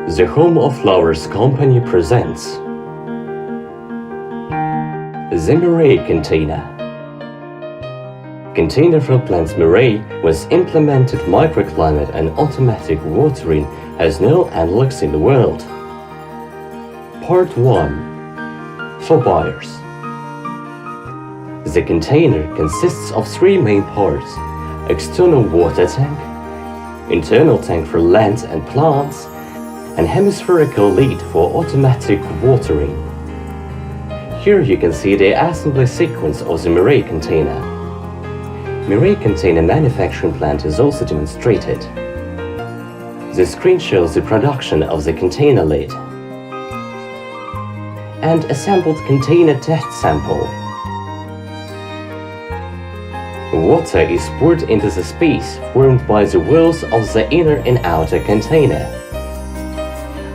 The Home of Flowers company presents the Merey container. Container for plants Merey with implemented microclimate and automatic watering has no analogs in the world. Part 1. For buyers. The container consists of three main parts: external water tank, internal tank for land and plants, and hemispherical lid for automatic watering. Here you can see the assembly sequence of the Merey container. Merey container manufacturing plant is also demonstrated. The screen shows the production of the container lid and assembled container test sample. Water is poured into the space formed by the walls of the inner and outer container.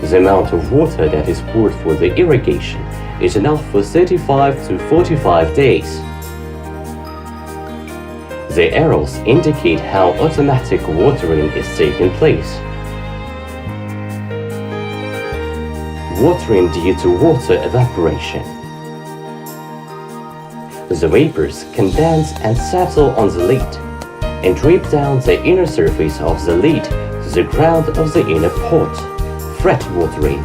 The amount of water that is poured for the irrigation is enough for 35 to 45 days. The arrows indicate how automatic watering is taking place. Watering due to water evaporation. The vapors condense and settle on the lid and drip down the inner surface of the lid to the ground of the inner pot. Fret watering.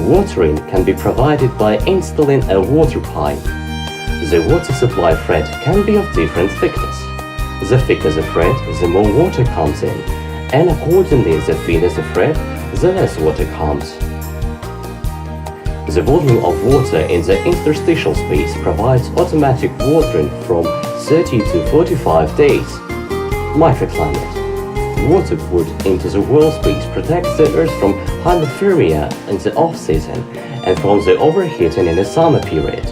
Watering can be provided by installing a water pipe. The water supply thread can be of different thickness. The thicker the thread, the more water comes in, and accordingly the thinner the thread, the less water comes. The volume of water in the interstitial space provides automatic watering from 30 to 45 days. Microclimate. Water poured into the wall space protects the earth from hypothermia in the off-season and from the overheating in the summer period.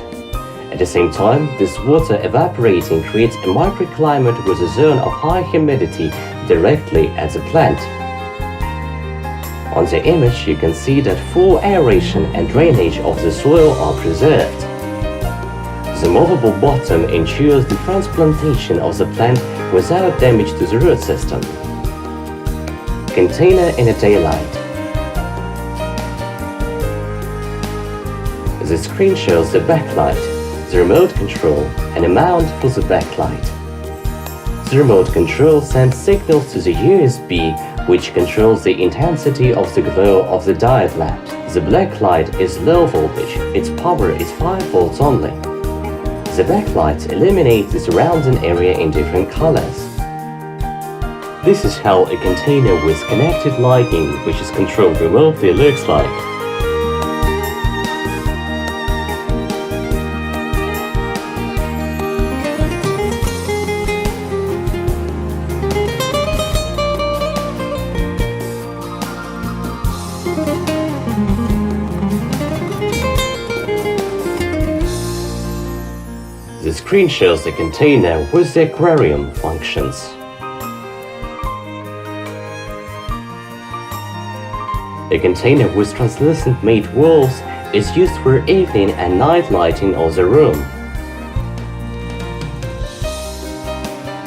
At the same time, this water evaporating creates a microclimate with a zone of high humidity directly at the plant. On the image, you can see that full aeration and drainage of the soil are preserved. The movable bottom ensures the transplantation of the plant without damage to the root system. Container in the daylight. The screen shows the backlight, the remote control, and a mount for the backlight. The remote control sends signals to the USB, which controls the intensity of the glow of the diode lamp. The black light is low voltage, its power is 5 volts only. The backlight illuminates the surrounding area in different colors. This is how a container with connected lighting, which is controlled remotely, looks like. The screen shows the container with the aquarium functions. A container with translucent made walls is used for evening and night lighting of the room.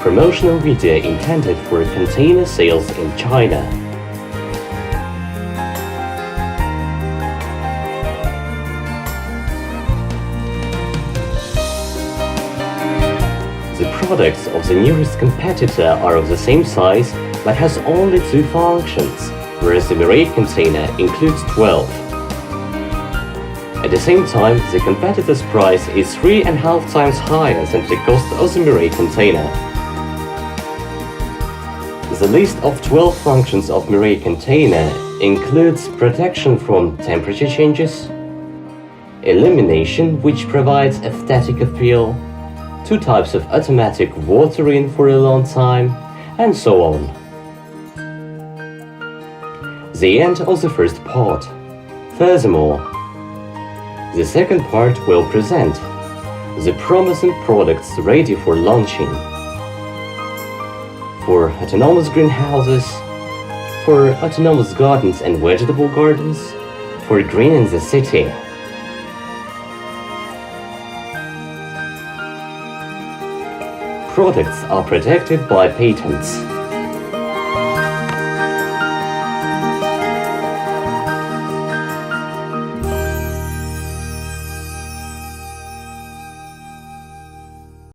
Promotional video intended for container sales in China. The products of the nearest competitor are of the same size but has only 2 functions, whereas the Merey container includes 12. At the same time, the competitor's price is 3.5 times higher than the cost of the Merey container. The list of 12 functions of Merey container includes protection from temperature changes, illumination, which provides aesthetic appeal, 2 types of automatic watering for a long time, and so on. The end of the first part. Furthermore, the second part will present the promising products ready for launching for autonomous greenhouses, for autonomous gardens and vegetable gardens, for greening the city. Products are protected by patents.